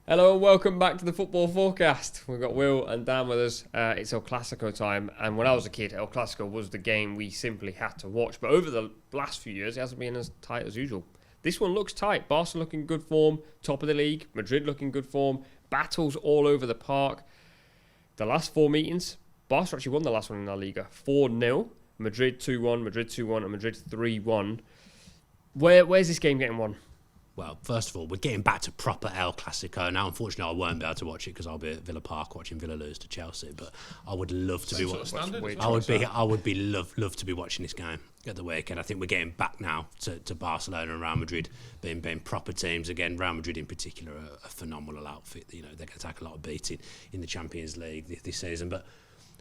Hello and welcome back to the Football Forecast. We've got Will and Dan with us. It's El Clasico time, and when I was a kid, El Clasico was the game we simply had to watch. But over the last few years, it hasn't been as tight as usual. This one looks tight. Barca looking good form, top of the league. Madrid looking good form. Battles all over the park. The last four meetings, Barca actually won the last one in LaLiga. 4-0. Madrid 2-1, Madrid 2-1, and Madrid 3-1. Where's this game getting won? Well, first of all, we're getting back to proper El Clasico now. Unfortunately, I won't be able to watch it because I'll be at Villa Park watching Villa lose to Chelsea. But I would love to be watching. I would be love to be watching this game at the weekend. I think we're getting back now to Barcelona and Real Madrid being proper teams again. Real Madrid in particular are a phenomenal outfit. You know, they're going to take a lot of beating in the Champions League this season. But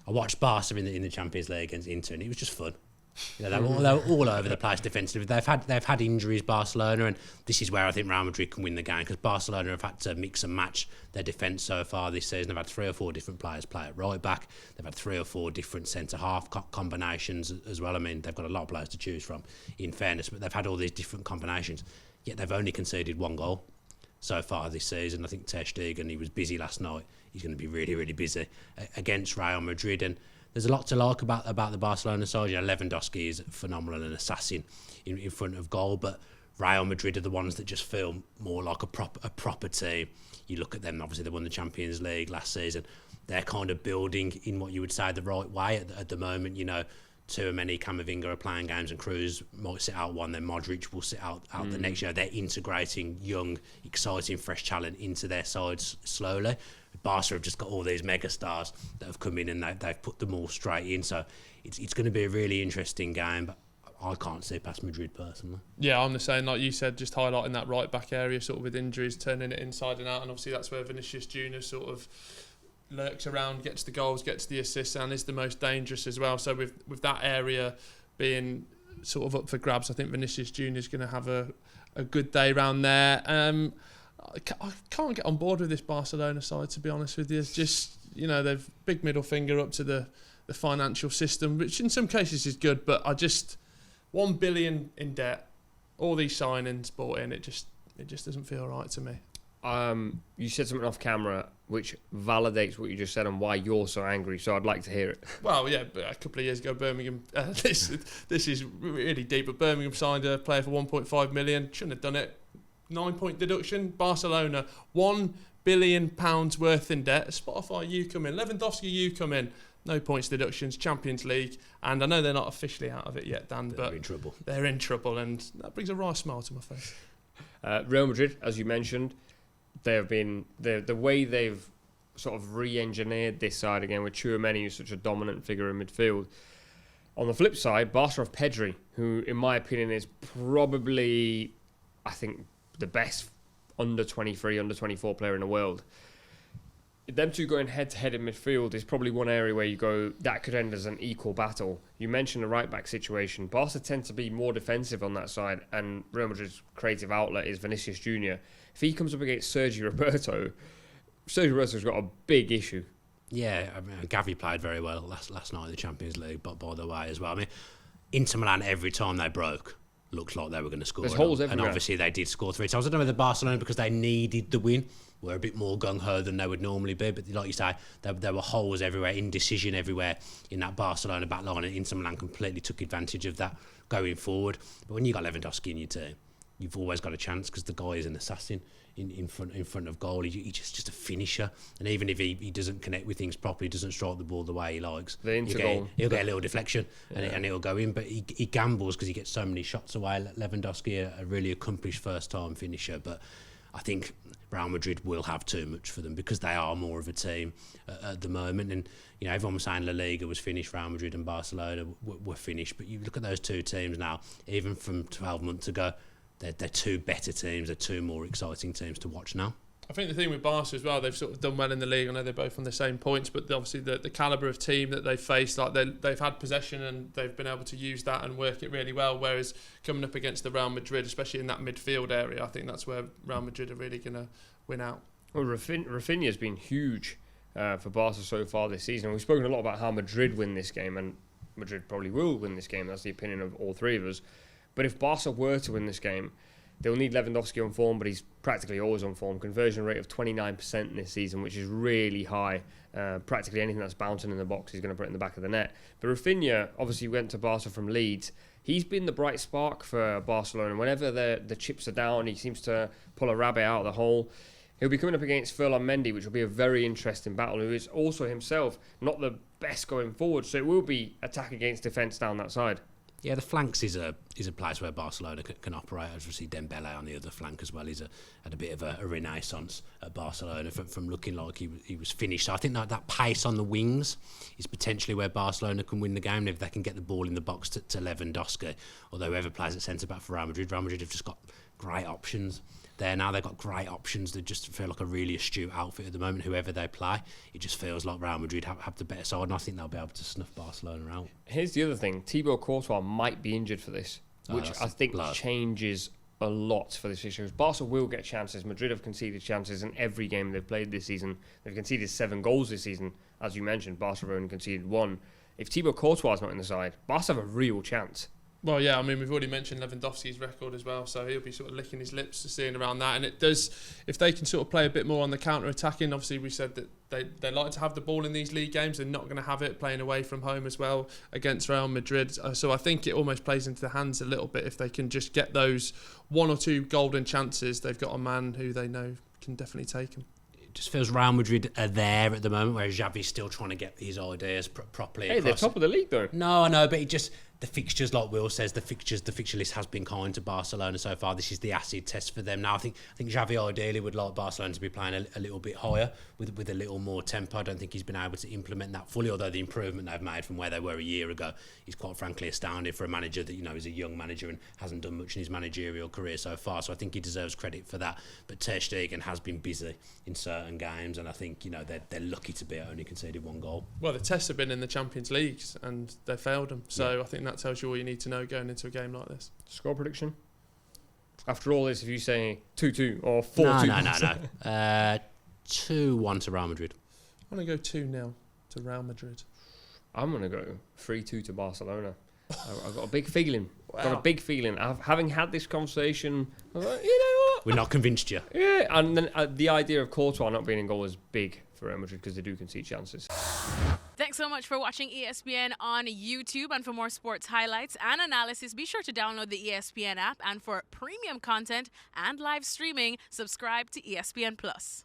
I watched Barca in the Champions League against Inter, and it was just fun. You know, they were all over the place defensively. They've had injuries, Barcelona, and this is where I think Real Madrid can win the game because Barcelona have had to mix and match their defence so far this season. They've had 3 or 4 different players play at right back. They've had 3 or 4 different centre half combinations as well. I mean, they've got a lot of players to choose from, in fairness, but they've had all these different combinations. Yet they've only conceded 1 goal so far this season. I think Ter Stegen, he was busy last night. He's going to be really, really busy against Real Madrid, and there's a lot to like about the Barcelona side. You know, Lewandowski is phenomenal, an assassin in front of goal, but Real Madrid are the ones that just feel more like a proper team. You look at them, obviously they won the Champions League last season. They're kind of building in what you would say the right way at the moment. You know, Tchouaméni, Camavinga are playing games, and Kroos might sit out one, then Modric will sit out the next. You know, they're integrating young, exciting, fresh talent into their sides slowly. Barca have just got all these mega stars that have come in, and they've put them all straight in. So it's going to be a really interesting game, but I can't see past Madrid personally. Yeah, I'm the same. Like you said, just highlighting that right back area, sort of with injuries, turning it inside and out, and obviously that's where Vinicius Junior sort of lurks around, gets the goals, gets the assists, and is the most dangerous as well. So with that area being sort of up for grabs, I think Vinicius Junior is going to have a good day round there. I can't get on board with this Barcelona side, to be honest with you. It's just, you know, they've big middle finger up to the financial system, which in some cases is good, but 1 billion in debt, all these signings bought in, it just doesn't feel right to me. You said something off camera which validates what you just said and why you're so angry, so I'd like to hear it. Well, yeah, but a couple of years ago, Birmingham, this is really deep, but Birmingham signed a player for 1.5 million, shouldn't have done it. 9-point deduction. Barcelona, £1 billion worth in debt. Spotify, you come in. Lewandowski, you come in. No points deductions, Champions League. And I know they're not officially out of it yet, Dan, but they're in trouble. They're in trouble, and that brings a wry smile to my face. Real Madrid, as you mentioned, they've been the way they've sort of re-engineered this side again with Tchouaméni, who's such a dominant figure in midfield. On the flip side, Barca have Pedri, who, in my opinion, is probably, I think, the best under 23, under 24 player in the world. Them two going head to head in midfield is probably one area where you go, that could end as an equal battle. You mentioned the right back situation. Barca tend to be more defensive on that side, and Real Madrid's creative outlet is Vinicius Junior. If he comes up against Sergio Roberto's got a big issue. Yeah, I mean, Xavi played very well last night in the Champions League, but by the way as well. I mean, Inter Milan, every time they broke, looked like they were going to score. There's holes everywhere. And obviously they did score 3 times. I don't know whether Barcelona, because they needed the win, were a bit more gung-ho than they would normally be. But like you say, there were holes everywhere, indecision everywhere in that Barcelona back line, and Inter Milan completely took advantage of that going forward. But when you got Lewandowski in your team, you've always got a chance because the guy is an assassin in front of goal. He's just a finisher, and even if he doesn't connect with things properly, doesn't strike the ball the way he likes, he'll get a little deflection and it'll go in. But he gambles because he gets so many shots away. Lewandowski, a really accomplished first-time finisher, but I think Real Madrid will have too much for them because they are more of a team at the moment. And you know, everyone was saying LaLiga was finished, Real Madrid and Barcelona were finished, but you look at those two teams now, even from 12 months ago, they're 2 better teams. They're 2 more exciting teams to watch now. I think the thing with Barca as well, they've sort of done well in the league. I know they're both on the same points, but obviously the calibre of team that they've faced, like they've had possession and they've been able to use that and work it really well. Whereas coming up against the Real Madrid, especially in that midfield area, I think that's where Real Madrid are really going to win out. Well, Rafinha's been huge for Barca so far this season. We've spoken a lot about how Madrid win this game, and Madrid probably will win this game. That's the opinion of all 3 of us. But if Barca were to win this game, They'll need Lewandowski on form, but he's practically always on form. Conversion rate of 29% this season, which is really high. Practically anything that's bouncing in the box, he's going to put it in the back of the net. But Rafinha obviously went to Barca from Leeds. He's been the bright spark for Barcelona. Whenever the chips are down, he seems to pull a rabbit out of the hole. He'll be coming up against Ferland Mendy, which will be a very interesting battle, who is also himself not the best going forward. So it will be attack against defence down that side. Yeah, the flanks is a place where Barcelona can operate. Obviously, Dembele on the other flank as well. He's had a bit of a renaissance at Barcelona from looking like he was finished. So I think that pace on the wings is potentially where Barcelona can win the game if they can get the ball in the box to Lewandowski. Although whoever plays at centre back for Real Madrid have just got great options there now. They've got great options. They just feel like a really astute outfit at the moment. Whoever they play, it just feels like Real Madrid have the better side, and I think they'll be able to snuff Barcelona out. Here's the other thing. Thibaut Courtois might be injured for this, which I think changes a lot for this issue. Barca will get chances. Madrid have conceded chances in every game they've played this season. They've conceded 7 goals this season. As you mentioned, Barca have only conceded 1. If Thibaut Courtois is not in the side, Barca have a real chance. Well, yeah, I mean, we've already mentioned Lewandowski's record as well, so he'll be sort of licking his lips to seeing around that. And it does, if they can sort of play a bit more on the counter-attacking, obviously we said that they like to have the ball in these league games. They're not going to have it playing away from home as well against Real Madrid. So I think it almost plays into the hands a little bit if they can just get those 1 or 2 golden chances. They've got a man who they know can definitely take them. It just feels Real Madrid are there at the moment, whereas Xavi's still trying to get his ideas properly. Hey, they're top of the league though. No, I know, but it just... The fixtures, like Will says, the fixture list has been kind to Barcelona so far. This is the acid test for them. Now, I think Xavi ideally would like Barcelona to be playing a little bit higher with a little more tempo. I don't think he's been able to implement that fully, although the improvement they've made from where they were a year ago is quite frankly astounding for a manager that, is a young manager and hasn't done much in his managerial career so far. So I think he deserves credit for that. But Ter Stegen has been busy in certain games, and I think, they're lucky to be only conceded 1 goal. Well, the tests have been in the Champions League and they failed them. So I think that tells you all you need to know going into a game like this. Score prediction? After all this, if you say 2-2 or 4-2... No. 2-1 to Real Madrid. I'm going to go 2-0 to Real Madrid. I'm going to go 3-2 to Barcelona. I've got a big feeling. Wow. Got a big feeling. Having had this conversation, I was like, you know what? We're not convinced you. Yeah, and then the idea of Courtois not being in goal is big for Real Madrid because they do concede chances. Thanks so much for watching ESPN on YouTube. And for more sports highlights and analysis, be sure to download the ESPN app. And for premium content and live streaming, subscribe to ESPN Plus.